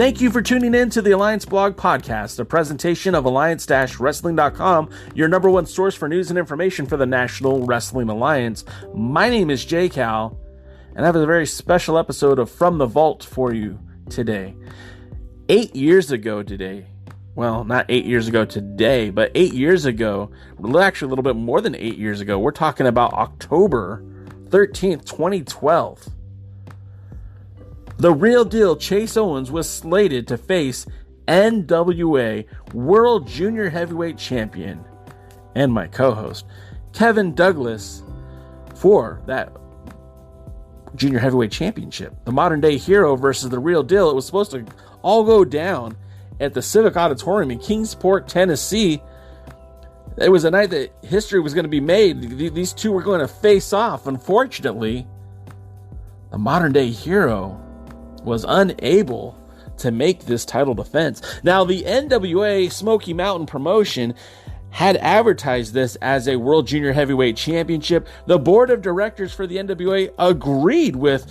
Thank you for tuning in to the Alliance Blog Podcast, a presentation of alliance-wrestling.com, your number one source for news and information for the National Wrestling Alliance. My name is J Cal, and I have a very special episode of From the Vault for you today. 8 years ago today, well, not 8 years ago today, but 8 years ago, actually a little bit more than 8 years ago, we're talking about October 13th, 2012. The real deal Chase Owens was slated to face NWA World Jr Heavyweight Champion and my co-host Kevin Douglas for that Junior Heavyweight Championship. The modern day hero versus the real deal. It was supposed to all go down at the Civic Auditorium in Kingsport, Tennessee. It was a night that history was going to be made. These two were going to face off. Unfortunately, the modern day hero was unable to make this title defense. Now, the NWA Smoky Mountain promotion had advertised this as a World Junior Heavyweight Championship. The board of directors for the NWA agreed with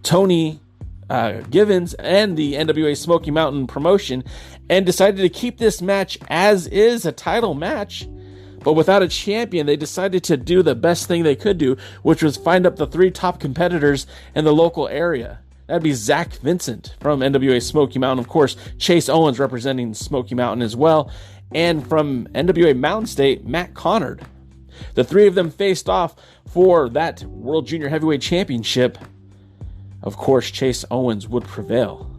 Tony Givens and the NWA Smoky Mountain promotion and decided to keep this match as is, a title match. But without a champion, they decided to do the best thing they could do, which was find up the three top competitors in the local area. That'd be Zac Vincent from NWA Smoky Mountain. Of course, Chase Owens representing Smoky Mountain as well. And from NWA Mountain State, Matt Conard. The three of them faced off for that World Junior Heavyweight Championship. Of course, Chase Owens would prevail.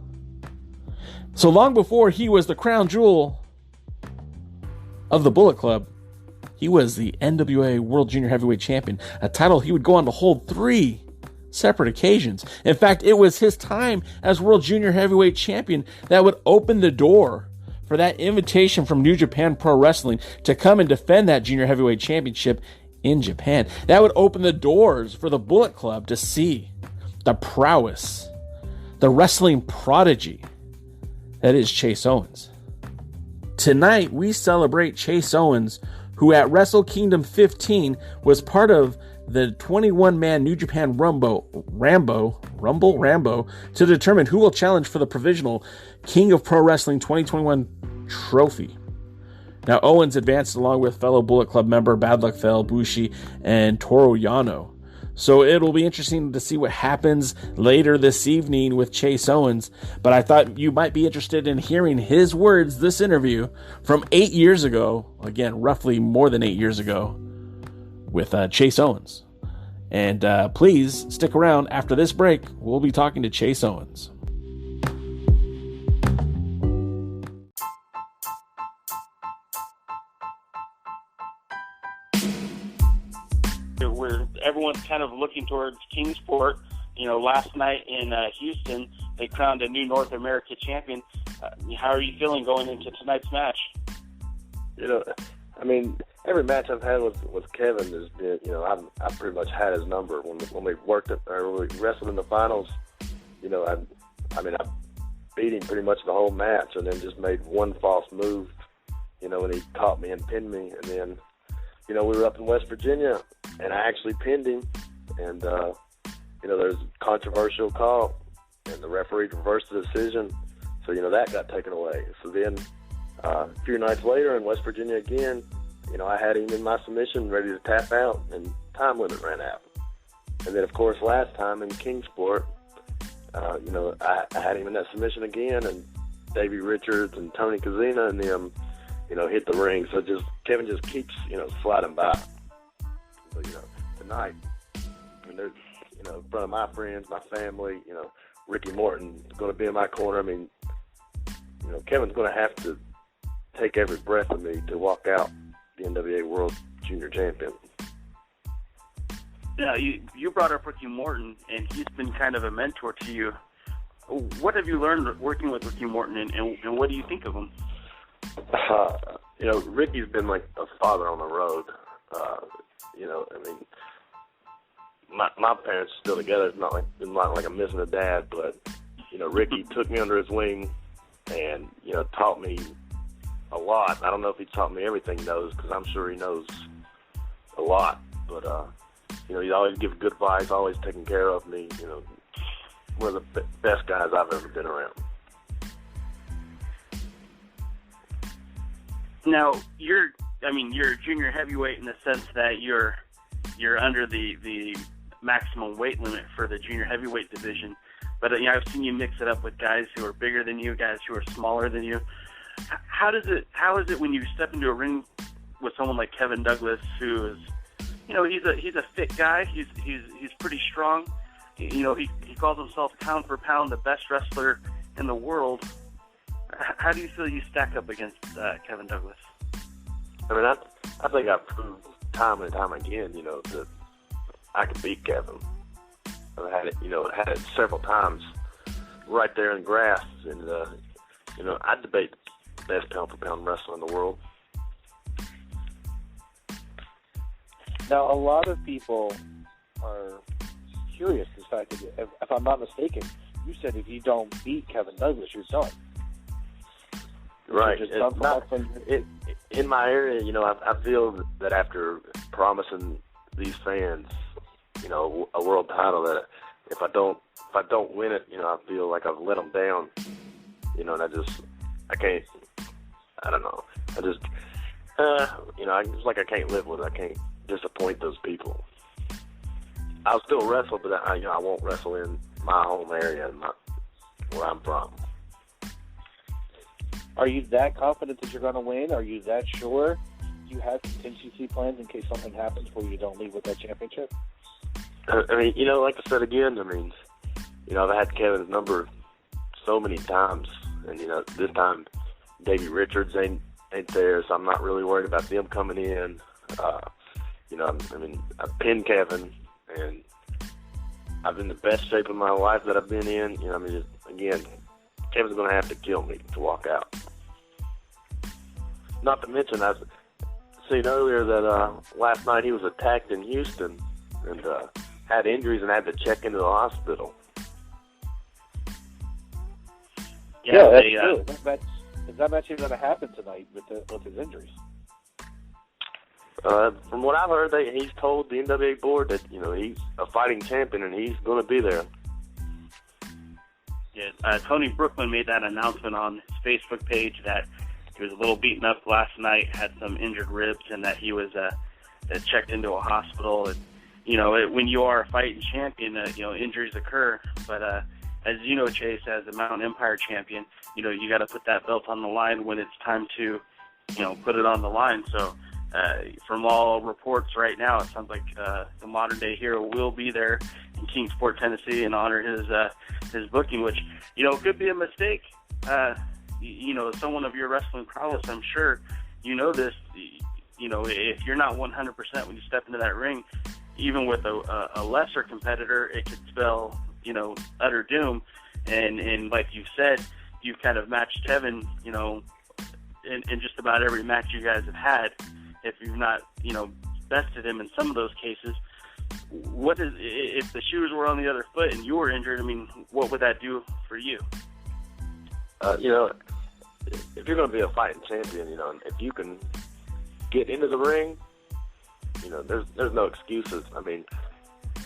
So long before he was the crown jewel of the Bullet Club, he was the NWA World Junior Heavyweight Champion, a title he would go on to hold 3 separate occasions. In fact, it was his time as World Junior Heavyweight Champion that would open the door for that invitation from New Japan Pro Wrestling to come and defend that Junior Heavyweight Championship in Japan. That would open the doors for the Bullet Club to see the prowess, the wrestling prodigy that is Chase Owens. Tonight, we celebrate Chase Owens, who at Wrestle Kingdom 15 was part of the 21-man New Japan Rambo to determine who will challenge for the provisional King of Pro Wrestling 2021 trophy. Now, Owens advanced along with fellow Bullet Club member Bad Luck Fale, Bushi, and Toru Yano. So it'll be interesting to see what happens later this evening with Chase Owens. But I thought you might be interested in hearing his words, this interview from 8 years ago. Again, roughly more than 8 years ago with Chase Owens. And please stick around after this break. We'll be talking to Chase Owens. Where everyone's kind of looking towards Kingsport. You know, last night in Houston, they crowned a new North America champion. How are you feeling going into tonight's match? You know, I mean, every match I've had with Kevin has been, you know, I've pretty much had his number. When we worked or we wrestled in the finals, you know, I beat him pretty much the whole match, and then just made one false move, you know, and he caught me and pinned me, and then, you know, we were up in West Virginia, and I actually pinned him, and, you know, there's a controversial call, and the referee reversed the decision, so, you know, that got taken away. So then a few nights later in West Virginia again, you know, I had him in my submission ready to tap out, and time limit ran out. And then, of course, last time in Kingsport, you know, I had him in that submission again, and Davey Richards and Tony Kazina and them, you know, hit the ring. So Kevin just keeps, you know, sliding by. So, you know, tonight, I mean, there's, you know, in front of my friends, my family, you know, Ricky Morton is going to be in my corner. I mean, you know, Kevin's going to have to take every breath of me to walk out the NWA World Junior Champion. Yeah, you brought up Ricky Morton, and he's been kind of a mentor to you. What have you learned working with Ricky Morton, and what do you think of him? You know, Ricky's been like a father on the road. You know, I mean, my parents are still together. It's not like I'm missing a dad, but, you know, Ricky took me under his wing and, you know, taught me a lot. I don't know if he taught me everything he knows, because I'm sure he knows a lot. But, you know, he'd always give good advice, always taking care of me, you know. one of the best guys I've ever been around. Now, you're a junior heavyweight in the sense that you're under the maximum weight limit for the junior heavyweight division. But I've seen you mix it up with guys who are bigger than you, guys who are smaller than you. How is it when you step into a ring with someone like Kevin Douglas, who is, he's a fit guy. He's pretty strong. He calls himself pound for pound the best wrestler in the world. How do you feel you stack up against Kevin Douglas? I mean, I think I've proved time and time again, that I can beat Kevin. I've had it several times right there in the grass, and I debate the best pound for pound wrestler in the world. Now, a lot of people are curious the fact that, if I'm not mistaken, you said if you don't beat Kevin Douglas, you're done. Right. In my area, I feel that after promising these fans, a world title, that if I don't win it, I feel like I've let them down. And I can't. I don't know. It's like I can't live with it. I can't disappoint those people. I'll still wrestle, but I won't wrestle in my home area, where I'm from. Are you that confident that you're going to win? Are you that sure? Do you have contingency plans in case something happens where you don't leave with that championship? I mean, like I said again, I've had Kevin's number so many times, and this time Davey Richards ain't there, so I'm not really worried about them coming in. I pinned Kevin, and I've been in the best shape of my life that I've been in. Again, Kevin's going to have to kill me to walk out. Not to mention, I've seen earlier that last night he was attacked in Houston and had injuries and had to check into the hospital. Yeah, that's true. Is that match even going to happen tonight with his injuries? From what I've heard, he's told the NWA board that he's a fighting champion and he's going to be there. Yeah, Tony Brooklyn made that announcement on his Facebook page that he was a little beaten up last night, had some injured ribs, and that he was checked into a hospital. And, when you are a fighting champion, injuries occur. But as you know, Chase, as a Mountain Empire champion, you got to put that belt on the line when it's time to, put it on the line. So from all reports right now, it sounds like the modern day hero will be there in Kingsport, Tennessee, and honor his booking, which could be a mistake. Someone of your wrestling prowess, I'm sure you know this. If you're not 100% when you step into that ring, even with a lesser competitor, it could spell utter doom. And like you said, you've kind of matched Kevin, in just about every match you guys have had. If you've not, bested him in some of those cases, if the shoes were on the other foot and you were injured? What would that do for you? If you're going to be a fighting champion, if you can get into the ring, there's no excuses.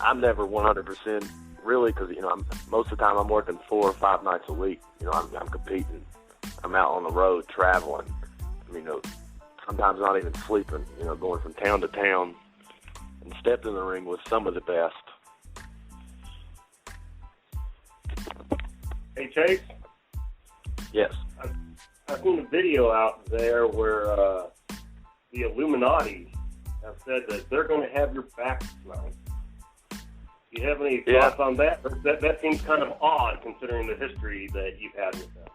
I'm never 100% really, because most of the time I'm working 4 or 5 nights a week. I'm competing. I'm out on the road traveling. Sometimes not even sleeping. Going from town to town, and stepped in the ring with some of the best. Hey, Chase? Yes. I've seen a video out there where the Illuminati have said that they're going to have your back tonight. Do you have any thoughts on that? That seems kind of odd considering the history that you've had with them.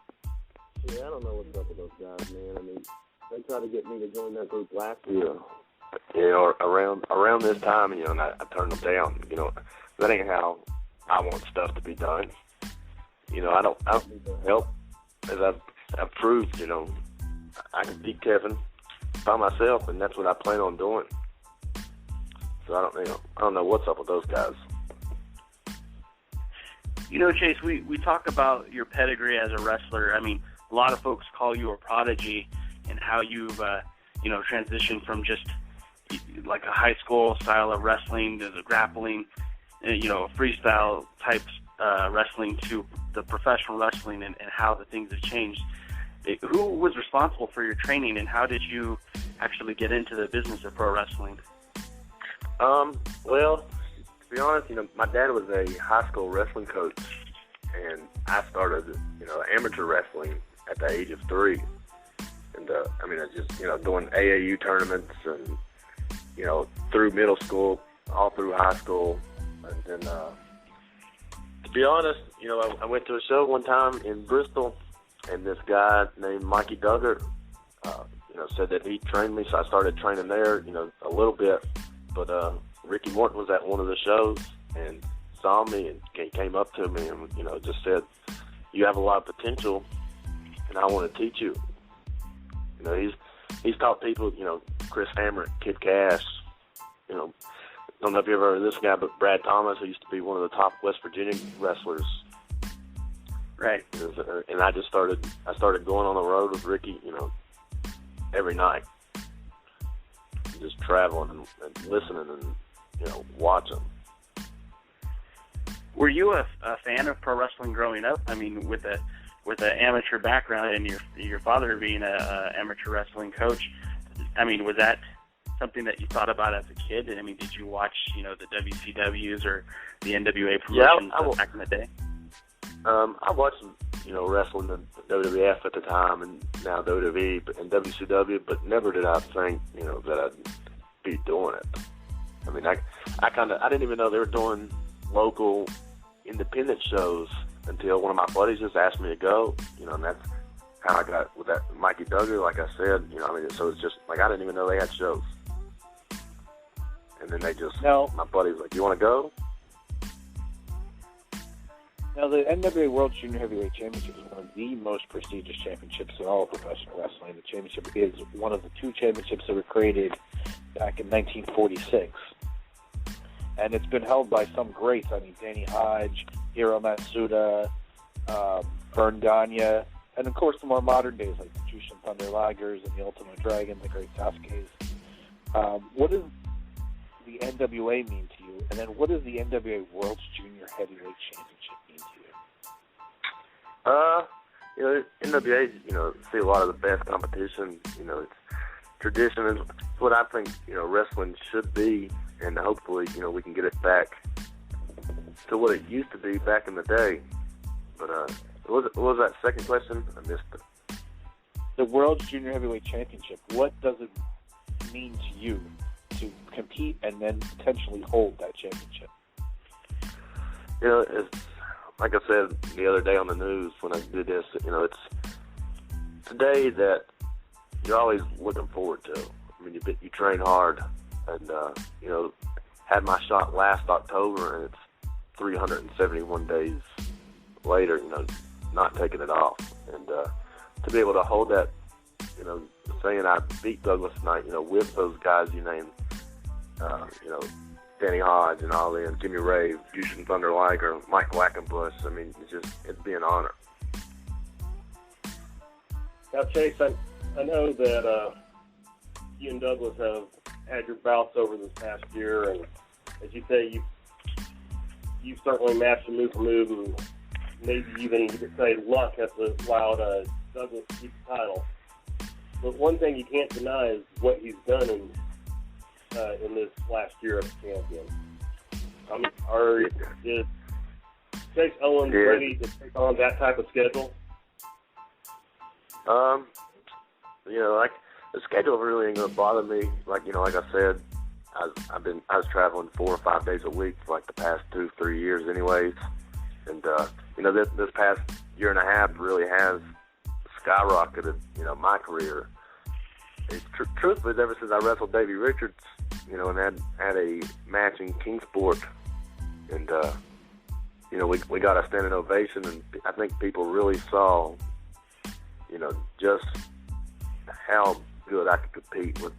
Yeah, I don't know what's up with those guys, man. They tried to get me to join that group last year. Around this time, and I turned them down. That ain't how I want stuff to be done. I don't need their help. As I've proved, I can beat Kevin by myself, and that's what I plan on doing. So I don't know what's up with those guys. Chase, we talk about your pedigree as a wrestler. A lot of folks call you a prodigy, and how you've transitioned from just like a high school style of wrestling to the grappling, freestyle type wrestling to the professional wrestling and how the things have changed. Who was responsible for your training, and how did you actually get into the business of pro wrestling? Well, to be honest, my dad was a high school wrestling coach, and I started, amateur wrestling at the age of 3. And, I just, doing AAU tournaments and, through middle school, all through high school. And then, to be honest, I went to a show one time in Bristol, and this guy named Mikey Duggar, said that he trained me, so I started training there, a little bit. But Ricky Morton was at one of the shows and saw me and came up to me and, just said, "You have a lot of potential, and I want to teach you." He's taught people, Chris Hammer, Kid Cash, don't know if you ever heard of this guy, but Brad Thomas, who used to be one of the top West Virginia wrestlers. Right. And I started going on the road with Ricky, every night. Just traveling and listening and, watching. Were you a fan of pro wrestling growing up? I mean, with an amateur background and your father being a amateur wrestling coach, I mean, was that something that you thought about as a kid? I mean, did you watch, the WCWs or the NWA promotions back in the day? I watched, wrestling in WWF at the time and now WWE and WCW, but never did I think, that I'd be doing it. I mean, I didn't even know they were doing local independent shows until one of my buddies just asked me to go, and that's how I got with that Mikey Duggar, like I said, so it's just like I didn't even know they had shows. And then my buddy was like, "You want to go?" Now, the NWA World Jr. Heavyweight Championship is one of the most prestigious championships in all of professional wrestling. The championship is one of the 2 championships that were created back in 1946. And it's been held by some greats. I mean, Danny Hodge, Hiro Matsuda, Vern Gagne, and, of course, the more modern days like the Jushin Thunder Ligers and the Ultimate Dragon, the Great Sasuke's. What does the NWA mean to you? And then what does the NWA World Junior Heavyweight Championship mean to you? NWA, see a lot of the best competition. It's tradition is what I think, wrestling should be, and hopefully, we can get it back to what it used to be back in the day. But what was that second question? I missed it. The World Junior Heavyweight Championship, what does it mean to you to compete and then potentially hold that championship? It's like I said the other day on the news when I did this, it's today that you're always looking forward to. I mean, you train hard, and, had my shot last October, and it's 371 days later, not taking it off. And to be able to hold that, saying I beat Douglas tonight, with those guys you named, Danny Hodge and Ali and Jimmy Ray, Jushin Thunder Liger, Mike Wackenbush. I mean, it'd be an honor. Now, Chase, I know that you and Douglas have had your bouts over this past year, and as you say, you've certainly matched him move for move, and maybe even you could say luck has allowed Douglas to keep the title. But one thing you can't deny is what he's done in this last year as champion. Is Chase Owens ready to take on that type of schedule? Like the schedule really ain't gonna bother me. Like I said, I was traveling 4 or 5 days a week for like the past 2-3 years, anyways. And this past year and a half really has skyrocketed. My career. Truthfully, ever since I wrestled Davey Richards, and had a match in Kingsport, and we got a standing ovation, and I think people really saw, just how good I could compete with.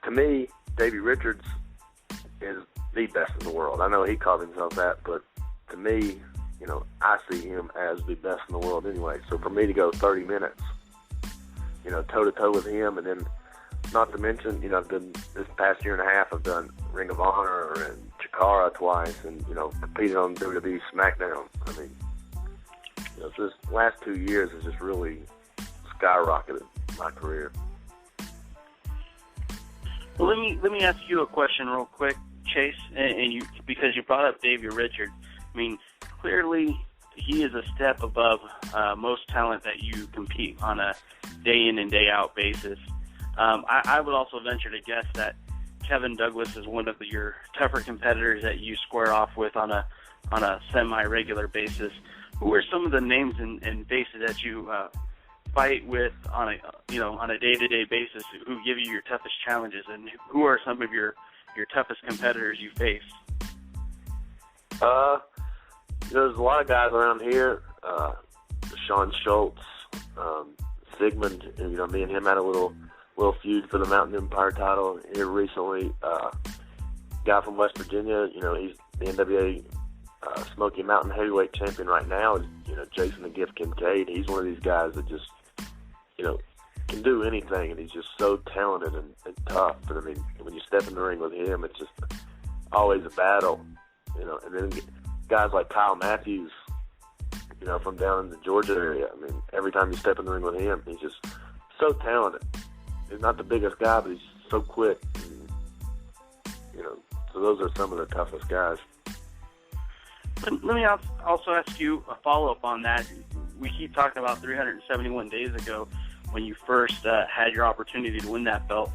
To me, Davey Richards is the best in the world. I know he calls himself that, but to me, I see him as the best in the world anyway. So for me to go 30 minutes, toe-to-toe with him, and then not to mention, I've done this past year and a half, I've done Ring of Honor and Chicago Chikara twice, and competed on WWE SmackDown. I mean, this last 2 years has just really skyrocketed my career. Well, let me ask you a question real quick, Chase, and you, because you brought up Davey Richards. I mean, clearly he is a step above most talent that you compete on a day in and day out basis. I would also venture to guess that Kevin Douglas is one of your tougher competitors that you square off with on a semi-regular basis. Who are some of the names and faces that you fight with on a day-to-day basis who give you your toughest challenges, and who are some of your toughest competitors you face? There's a lot of guys around here. Sean Schultz, Sigmund. Me and him had a little feud for the Mountain Empire title here recently. Guy from West Virginia. He's the NWA Smoky Mountain Heavyweight Champion right now. Is Jason the Gift Kincaid. He's one of these guys that just can do anything, and he's just so talented and tough. But I mean, when you step in the ring with him, it's just always a battle. And then guys like Kyle Matthews, from down in the Georgia area. I mean, every time you step in the ring with him, he's just so talented. He's not the biggest guy, but he's so quick. And, so those are some of the toughest guys. Let me also ask you a follow-up on that. We keep talking about 371 days ago when you first had your opportunity to win that belt.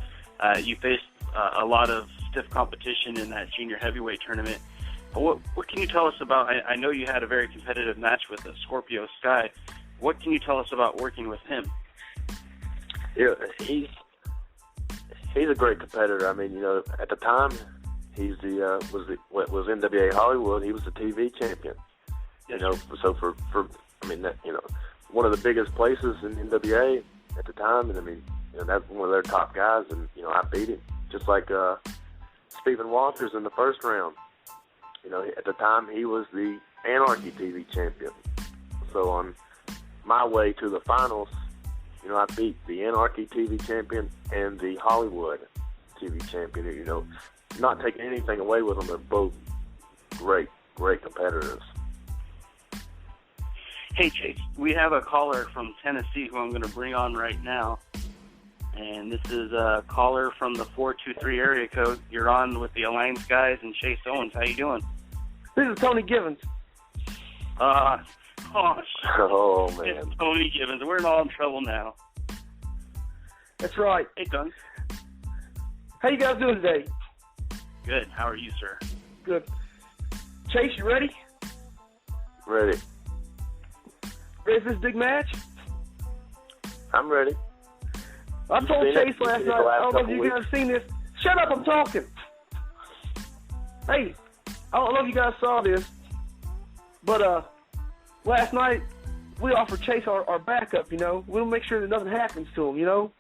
You faced a lot of stiff competition in that junior heavyweight tournament. What can you tell us about? I know you had a very competitive match with Scorpio Sky. What can you tell us about working with him? Yeah, he's a great competitor. I mean, at the time, he's was NWA Hollywood. He was the TV champion. So for one of the biggest places in NWA at the time, and I mean, that's one of their top guys, and I beat him just like Stephen Walters in the first round. At the time, he was the Anarchy TV champion. So on my way to the finals, I beat the Anarchy TV champion and the Hollywood TV champion. Not taking anything away with them. They're both great competitors. Hey, Chase, we have a caller from Tennessee who I'm going to bring on right now. And this is a caller from the 423 area code. You're on with the Alliance guys and Chase Owens. How you doing? This is Tony Givens. Oh, man. It's Tony Givens. We're all in trouble now. That's right. Hey, Tony. How you guys doing today? Good. How are you, sir? Good. Chase, you ready? Ready. Ready for this big match? I'm ready. I told Chase last night, I don't know if you guys have seen this. Shut up, I'm talking. Hey, I don't know if you guys saw this, but last night we offered Chase our backup, We'll make sure that nothing happens to him,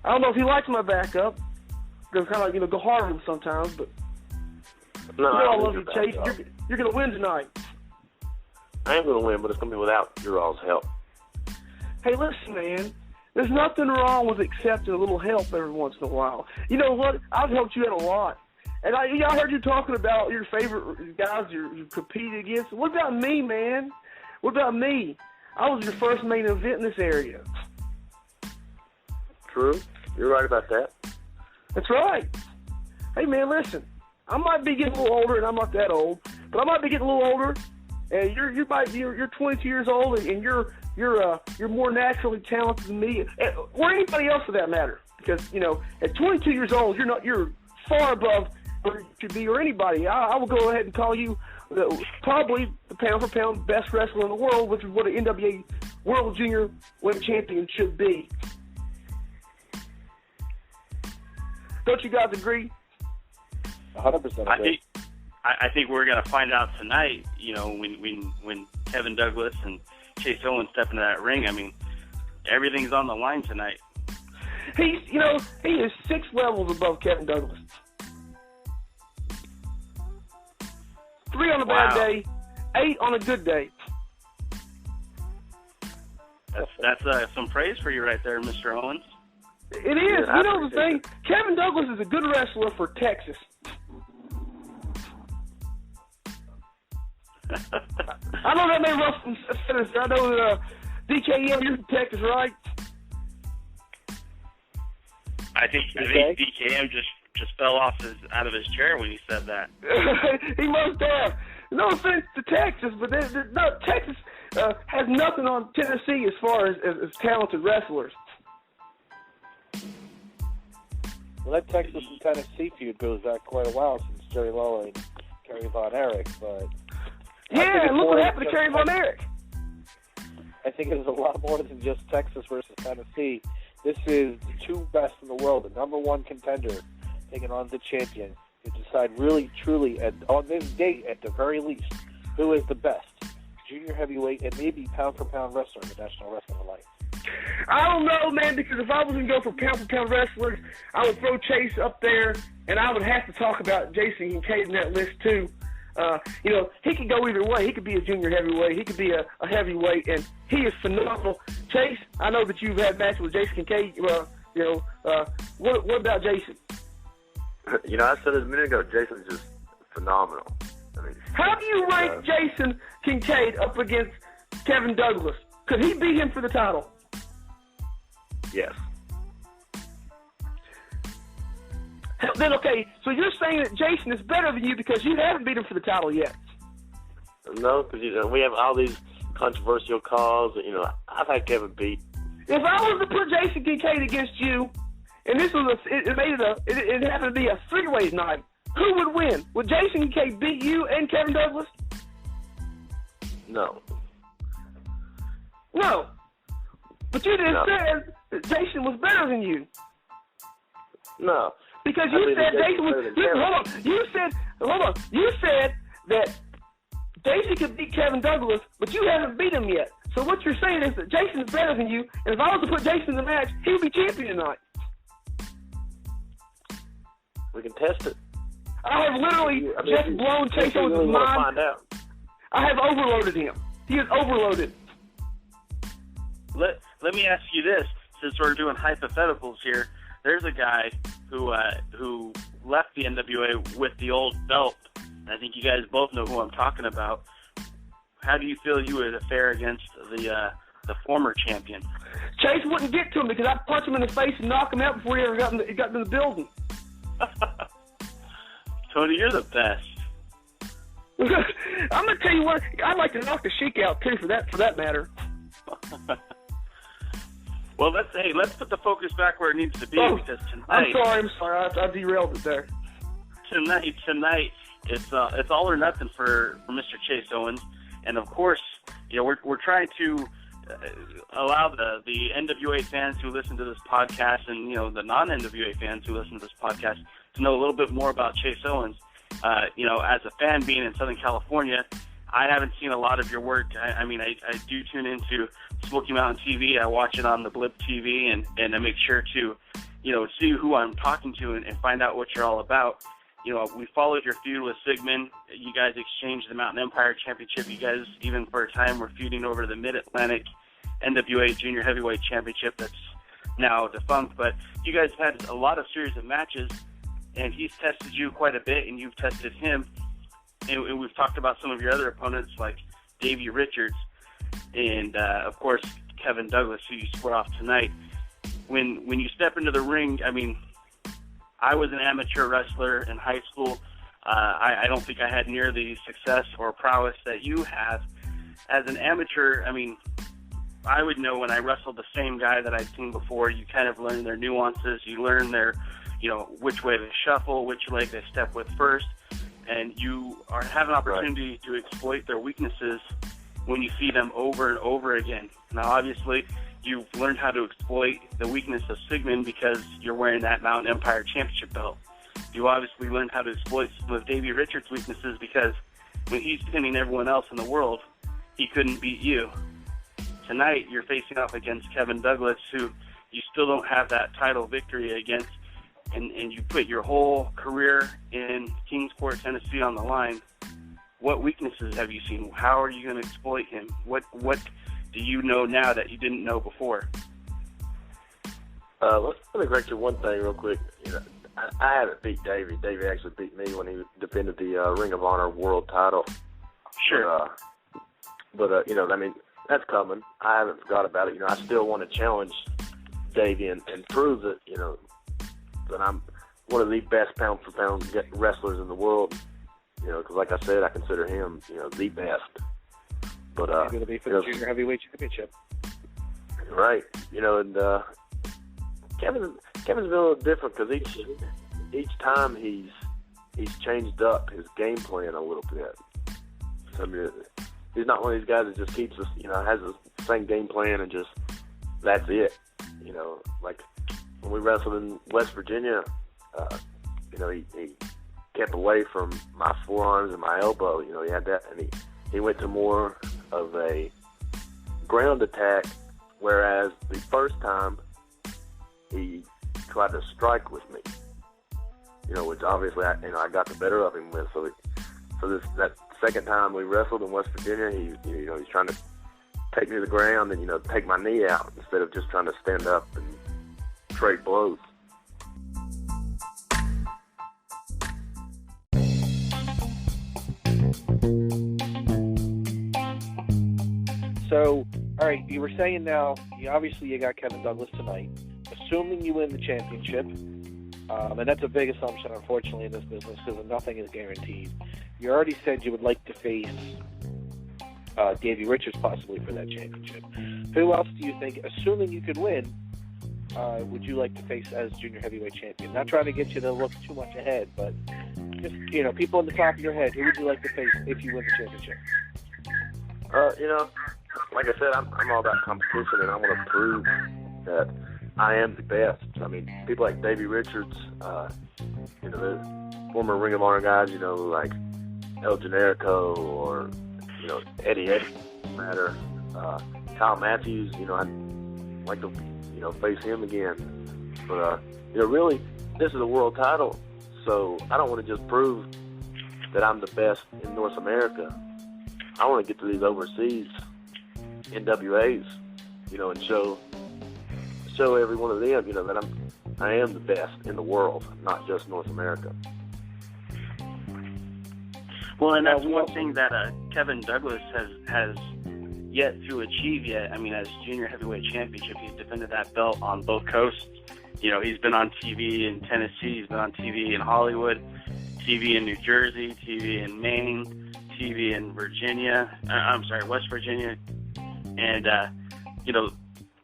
I don't know if he likes my backup. Because kind of go hard on him sometimes, but no, I love you, Chase. You're going to win tonight. I am going to win, but it's going to be without your all's help. Hey, listen, man. There's nothing wrong with accepting a little help every once in a while. You know what? I've helped you out a lot. And I heard you talking about your favorite guys you competed against. What about me, man? What about me? I was your first main event in this area. True. You're right about that. That's right. Hey, man, listen. I might be getting a little older, and I'm not that old, but I might be getting a little older, and you're 22 years old, and you're more naturally talented than me, or anybody else for that matter. Because at 22 years old, you're far above where you should be, or anybody. I will go ahead and call you probably the pound for pound best wrestler in the world, which is what an NWA World Jr. World Champion should be. Don't you guys agree? 100%. I think we're going to find out tonight. When Kevin Douglas and Chase Owens step into that ring. I mean, everything's on the line tonight. He is 6 levels above Kevin Douglas. 3 on a bad day, 8 on a good day. That's some praise for you right there, Mr. Owens. It is. The thing, Kevin Douglas is a good wrestler for Texas. I know that may rough some senators. I know that DKM, you're from Texas, right? I think DKM just fell out of his chair when he said that. He must have. No offense to Texas, but Texas has nothing on Tennessee as far as talented wrestlers. Well, that Texas and Tennessee feud goes back quite a while since Jerry Lawler and Kerry Von Erich, but... Yeah, and look what happened to Kerry Von Erich. I think it was a lot more than just Texas versus Tennessee. This is the two best in the world, the number one contender taking on the champion to decide really, truly, on this date at the very least, who is the best junior heavyweight and maybe pound-for-pound wrestler in the National Wrestling Alliance. I don't know, man, because if I was going to go for pound-for-pound wrestlers, I would throw Chase up there, and I would have to talk about Jason Kincaid in that list, too. He could go either way. He could be a junior heavyweight. He could be a heavyweight, and he is phenomenal. Chase, I know that you've had matches with Jason Kincaid. What about Jason? I said it a minute ago, Jason's just phenomenal. I mean, how do you rank Jason Kincaid up against Kevin Douglas? Could he beat him for the title? Yes. Then, okay, so you're saying that Jason is better than you because you haven't beat him for the title yet. No, because we have all these controversial calls. I've had Kevin beat. If I was to put Jason Kincaid against you, and this was it happened to be a three-way night, who would win? Would Jason Kincaid beat you and Kevin Douglas? No. No. But you just said that Jason was better than you. No. Because you said Jason was. Hold on. You said that Jason could beat Kevin Douglas, but you haven't beat him yet. So what you're saying is that Jason is better than you, and if I was to put Jason in the match, he would be champion tonight. We can test it. I have literally just blown Chase Owens' mind. Find out. I have overloaded him. He is overloaded. Let me ask you this, since we're doing hypotheticals here. There's a guy who left the NWA with the old belt. I think you guys both know who I'm talking about. How do you feel you would fare against the former champion? Chase wouldn't get to him because I'd punch him in the face and knock him out before he ever got in the building. Tony, you're the best. I'm gonna tell you what. I'd like to knock the Sheik out too, for that matter. Well, let's put the focus back where it needs to be, because tonight. I'm sorry. I derailed it there. Tonight, it's all or nothing for Mr. Chase Owens, and of course, we're trying to allow the NWA fans who listen to this podcast, and the non-NWA fans who listen to this podcast, to know a little bit more about Chase Owens. As a fan being in Southern California, I haven't seen a lot of your work. I do tune into Smoky Mountain TV. I watch it on the Blip TV, and I make sure to, see who I'm talking to and find out what you're all about. We followed your feud with Sigmund. You guys exchanged the Mountain Empire Championship. You guys, even for a time, were feuding over the Mid-Atlantic NWA Junior Heavyweight Championship that's now defunct. But you guys have had a lot of series of matches, and he's tested you quite a bit, and you've tested him. And we've talked about some of your other opponents, like Davey Richards and, of course, Kevin Douglas, who you square off tonight. When you step into the ring, I was an amateur wrestler in high school. I don't think I had near the success or prowess that you have. As an amateur, I would know when I wrestled the same guy that I'd seen before. You kind of learn their nuances. You learn their, which way they shuffle, which leg they step with first. And you have an opportunity to exploit their weaknesses when you see them over and over again. Now, obviously, you've learned how to exploit the weakness of Sigmund because you're wearing that Mountain Empire Championship belt. You obviously learned how to exploit some of Davey Richards' weaknesses because when he's pinning everyone else in the world, he couldn't beat you. Tonight, you're facing off against Kevin Douglas, who you still don't have that title victory against. And you put your whole career in Kingsport, Tennessee on the line. What weaknesses have you seen? How are you going to exploit him? What do you know now that you didn't know before? Let me correct you one thing real quick. I haven't beat Davey. Davey actually beat me when he defended the Ring of Honor World title. Sure. But I mean, that's coming. I haven't forgot about it. I still want to challenge Davey and prove that, that I'm one of the best pound-for-pound wrestlers in the world. Because like I said, I consider him, the best. But he's going to be for the Junior Heavyweight Championship. Right. And Kevin's been a little different because each time he's changed up his game plan a little bit. So, I mean, he's not one of these guys that just keeps us, has the same game plan and just that's it. Like when we wrestled in West Virginia, he kept away from my forearms and my elbow. He had that, and he went to more of a ground attack, whereas the first time he tried to strike with me. Which obviously I got the better of him with. So that second time we wrestled in West Virginia, he's trying to take me to the ground and take my knee out instead of just trying to stand up and trade blows. So, all right, you were saying now, obviously you got Kevin Douglas tonight. Assuming you win the championship, and that's a big assumption, unfortunately, in this business because nothing is guaranteed. You already said you would like to face Davey Richards possibly for that championship. Who else do you think, assuming you could win, would you like to face as Junior Heavyweight Champion? Not trying to get you to look too much ahead, but just, people on the top of your head, who would you like to face if you win the championship? Like I said, I'm all about competition, and I want to prove that I am the best. I mean, people like Davey Richards, the former Ring of Honor guys, like El Generico or, Eddie matter. Kyle Matthews, I'd like to, face him again. But, really, this is a world title, so I don't want to just prove that I'm the best in North America. I want to get to these overseas NWAs, and show every one of them, that I am the best in the world, not just North America. Well, and that's one thing that Kevin Douglas has yet to achieve yet. I mean, as Junior Heavyweight Championship, he's defended that belt on both coasts. He's been on TV in Tennessee, he's been on TV in Hollywood, TV in New Jersey, TV in Maine, TV in West Virginia. And,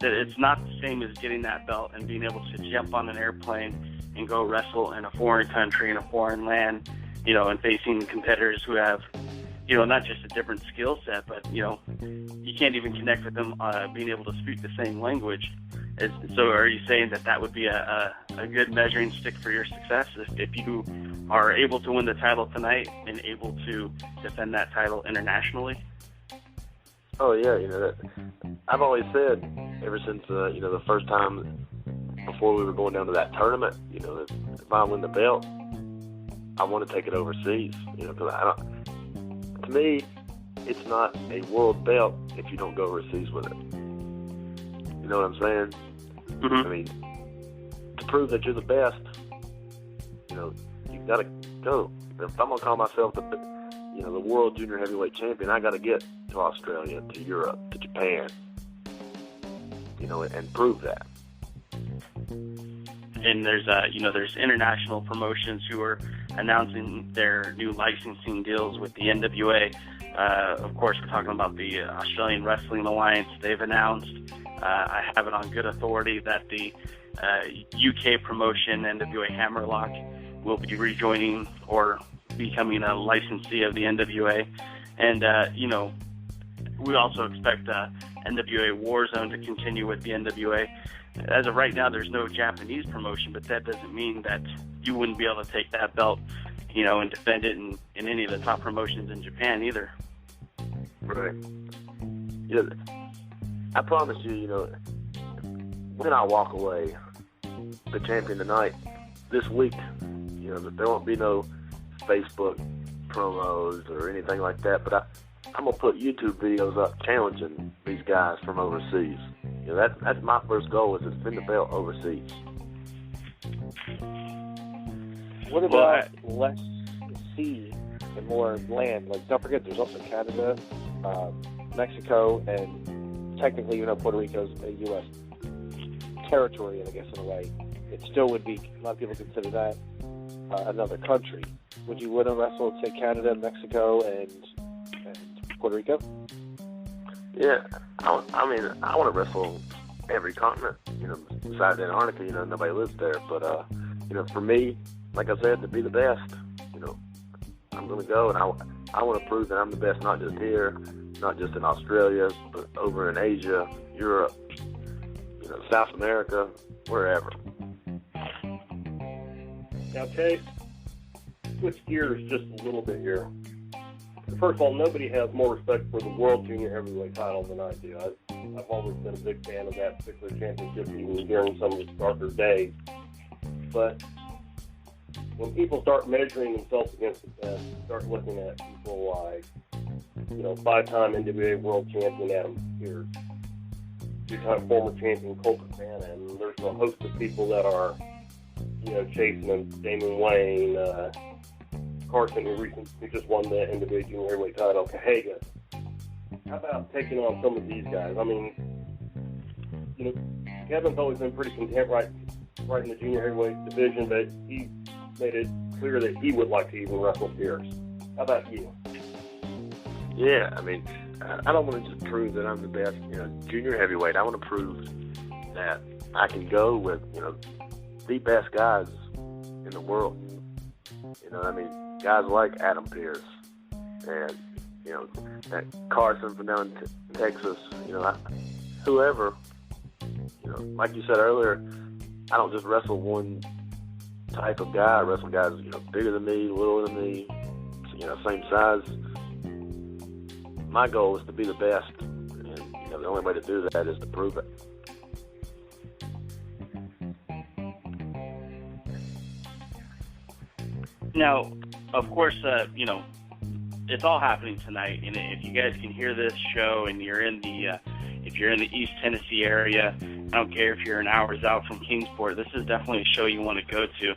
it's not the same as getting that belt and being able to jump on an airplane and go wrestle in a foreign country, in a foreign land, and facing competitors who have, not just a different skill set, but, you can't even connect with them being able to speak the same language. So are you saying that would be a good measuring stick for your success if you are able to win the title tonight and able to defend that title internationally? Oh, yeah, that I've always said ever since, the first time before we were going down to that tournament, if I win the belt, I want to take it overseas, because to me, it's not a world belt if you don't go overseas with it. You know what I'm saying? Mm-hmm. I mean, to prove that you're the best, you've got to go. If I'm going to call myself the World Junior Heavyweight Champion, I got to get to Australia, to Europe, to Japan, and prove that. And there's international promotions who are announcing their new licensing deals with the NWA. Of course, we're talking about the Australian Wrestling Alliance. They've announced, I have it on good authority, that the UK promotion, NWA Hammerlock, will be rejoining or becoming a licensee of the NWA. And, we also expect NWA Warzone to continue with the NWA. As of right now, there's no Japanese promotion, but that doesn't mean that you wouldn't be able to take that belt, and defend it in any of the top promotions in Japan either. Right. I promise you, when I walk away the champion tonight, this week, that there won't be no Facebook promos or anything like that, but I'm going to put YouTube videos up challenging these guys from overseas. That's my first goal, is to defend the belt overseas. What about Les C and more land. Like, don't forget, there's also Canada, Mexico, and technically, Puerto Rico's a U.S. territory, I guess, in a way. It still would be, a lot of people consider that another country. Would you want to wrestle, say, Canada, Mexico, and Puerto Rico? Yeah, I want to wrestle every continent, besides Antarctica, nobody lives there. But, for me, like I said, to be the best, I'm going to go, and I want to prove that I'm the best, not just here, not just in Australia, but over in Asia, Europe, South America, wherever. Now, Chase, switch gears just a little bit here. First of all, nobody has more respect for the World Junior Heavyweight title than I do. I've always been a big fan of that particular championship, even during some of its darker days. But when people start measuring themselves against the best, start looking at people like, 5-time NWA World Champion Adam Pearce, 2-time former champion Colt Cabana, and there's a host of people that are, chasing them, Damon Wayne, Carson, who just won the NWA Junior Heavyweight title, Cahaga. How about taking on some of these guys? I mean, Kevin's always been pretty content right in the junior heavyweight division, but he made it clear that he would like to even wrestle Pearce. How about you? Yeah, I don't want to just prove that I'm the best, junior heavyweight. I want to prove that I can go with, the best guys in the world. Guys like Adam Pearce and, that Carson from down in Texas, whoever, like you said earlier, I don't just wrestle one type of guy. I wrestle guys, bigger than me, littler than me, same size. My goal is to be the best, and the only way to do that is to prove it. Now, of course, it's all happening tonight, and if you guys can hear this show and you're in the East Tennessee area, I don't care if you're an hours out from Kingsport, this is definitely a show you want to go to,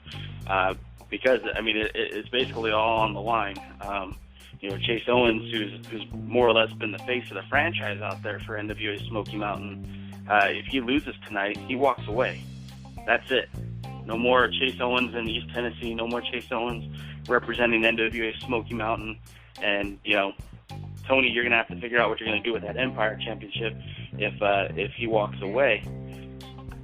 because it's basically all on the line. Chase Owens, who's more or less been the face of the franchise out there for NWA Smoky Mountain, if he loses tonight, he walks away. That's it. No more Chase Owens in East Tennessee. No more Chase Owens representing NWA Smoky Mountain. And, Tony, you're going to have to figure out what you're going to do with that Empire Championship if he walks away.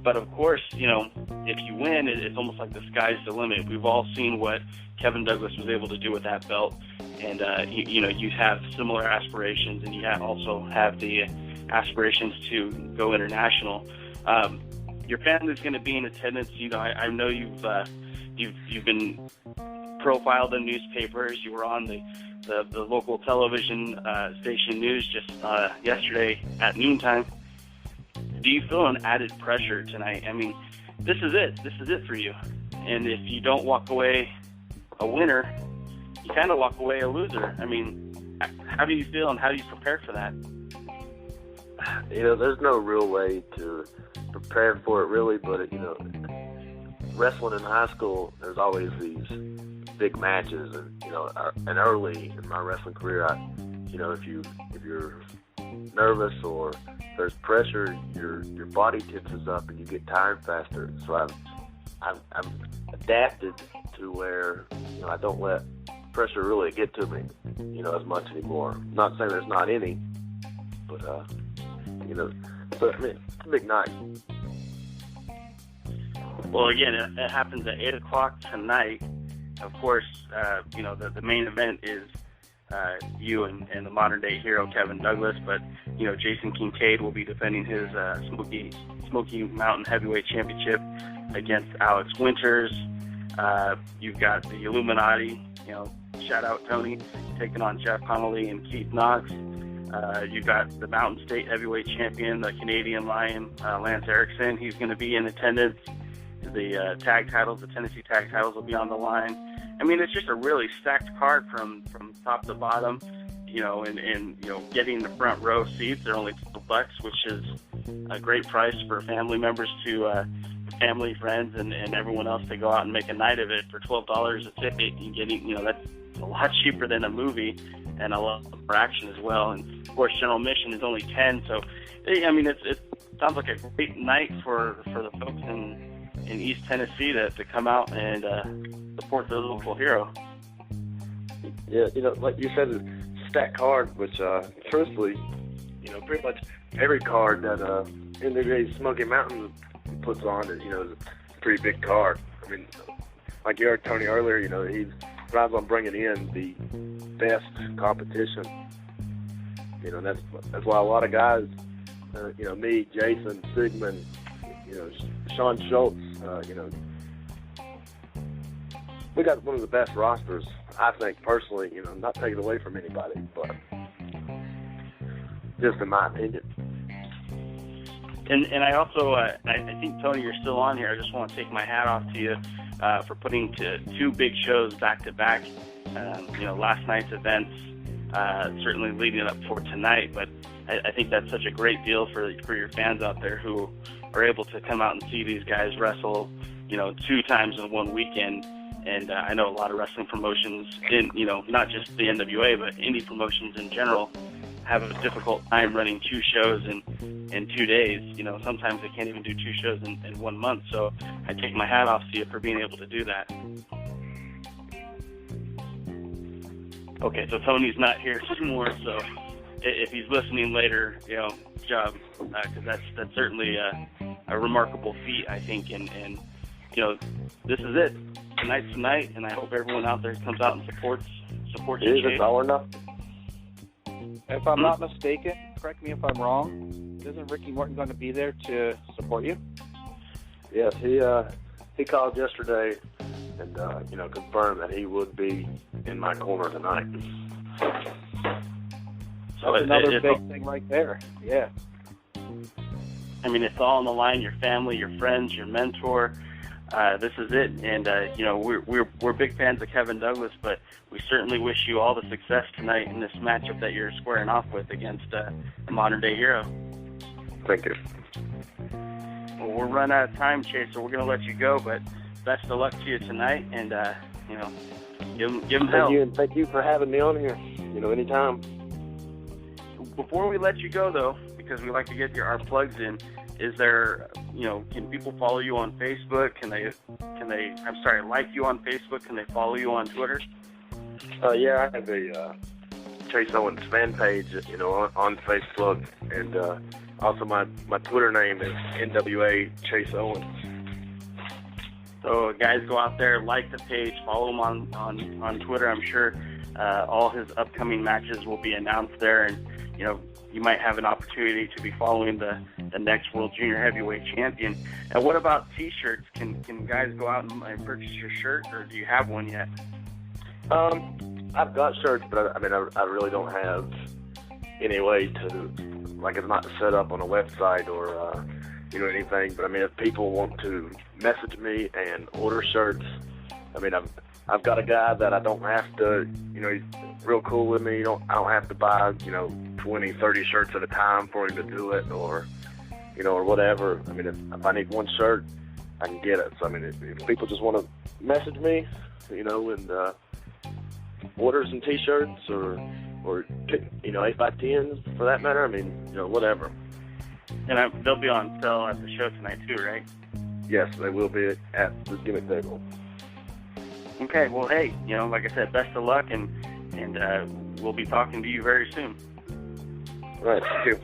But, of course, if you win, it's almost like the sky's the limit. We've all seen what Kevin Douglas was able to do with that belt. And, you have similar aspirations, and you also have the aspirations to go international. Your family's going to be in attendance. I know you've been profiled in newspapers. You were on the local television station news just yesterday at noontime. Do you feel an added pressure tonight? This is it. This is it for you. And if you don't walk away a winner, you kind of walk away a loser. How do you feel, and how do you prepare for that? There's no real way to prepare for it, really, but, wrestling in high school, there's always these big matches, and early in my wrestling career, if you're nervous or there's pressure, your body tenses up and you get tired faster. So I've adapted to where, I don't let pressure really get to me, as much anymore. I'm not saying there's not any, but, it's a big night. Well, again, it happens at 8 o'clock tonight. Of course, the main event is you and the modern-day hero, Kevin Douglas. But, Jason Kincaid will be defending his Smoky Mountain Heavyweight Championship against Alex Winters. You've got the Illuminati, shout out Tony, taking on Jeff Connolly and Keith Knox. You've got the Mountain State Heavyweight Champion, the Canadian Lion, Lance Erickson. He's going to be in attendance. The tag titles, the Tennessee tag titles will be on the line. It's just a really stacked card from top to bottom, and getting the front row seats. They're only $12, which is a great price for family members to family, friends, and everyone else to go out and make a night of it. For $12 a ticket, you getting, It's a lot cheaper than a movie, and a lot more action as well. And of course, general admission is only $10. So, I mean, it sounds like a great night for the folks in East Tennessee to come out and support their local hero. Yeah, like you said, it's a stacked card, which truthfully, pretty much every card that NWA Smoky Mountain puts on is a pretty big card. I mean, like you heard Tony earlier, he thrives on bringing in the best competition. That's why a lot of guys, me, Jason, Sigmund, Sean Schultz, we got one of the best rosters, I think, personally, not taking away from anybody, but just in my opinion. And I also, I think, Tony, you're still on here. I just want to take my hat off to you for putting two big shows back-to-back. Last night's events, certainly leading up for tonight, but I think that's such a great deal for your fans out there who are able to come out and see these guys wrestle, 2 times in one weekend. And I know a lot of wrestling promotions, not just the NWA, but indie promotions in general, have a difficult time running 2 shows in 2 days. Sometimes they can't even do 2 shows in 1 month. So I take my hat off to you for being able to do that. Okay, so Tony's not here anymore. So if he's listening later, good job, because that's certainly a remarkable feat, I think. And this is it. Tonight's tonight, and I hope everyone out there comes out and supports you. Is it all or nothing? If I'm not mistaken, correct me if I'm wrong, isn't Ricky Morton going to be there to support you? Yes, he called yesterday and confirmed that he would be in my corner tonight. So that's another big thing right there. Yeah. I mean, it's all on the line. Your family, your friends, your mentor. This is it, and we're big fans of Kevin Douglas, but we certainly wish you all the success tonight in this matchup that you're squaring off with against a modern-day hero. Thank you. Well, we're run out of time, Chase, so we're going to let you go, but best of luck to you tonight, and give him hell. Thank you, and thank you for having me on here. Anytime. Before we let you go, though, because we like to get our plugs in. Is there, can people follow you on Facebook? Can they, like you on Facebook? Can they follow you on Twitter? Yeah, I have a Chase Owens fan page, on Facebook, and also my Twitter name is NWA Chase Owens. So guys, go out there, like the page, follow him on Twitter. I'm sure all his upcoming matches will be announced there, and you might have an opportunity to be following the next World Junior Heavyweight Champion. And what about T-shirts? Can guys go out and purchase your shirt, or do you have one yet? I've got shirts, but I really don't have any way to, it's not set up on a website or anything. But if people want to message me and order shirts, I've got a guy that I don't have to, he's real cool with me. I don't have to buy, 20, 30 shirts at a time for him to do it, or whatever. If I need one shirt, I can get it. So, if people just want to message me, and order some T-shirts or 8x10s for that matter, whatever. And they'll be on sale at the show tonight too, right? Yes, they will be at the gimmick table. Okay, well, hey, like I said, best of luck, and we'll be talking to you very soon. Right, thank you.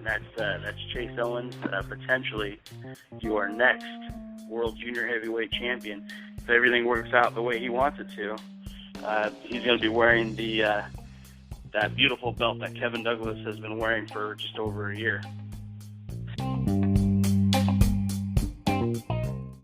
That's Chase Owens, potentially your next World Junior Heavyweight Champion. If everything works out the way he wants it to, he's going to be wearing that beautiful belt that Kevin Douglas has been wearing for just over a year.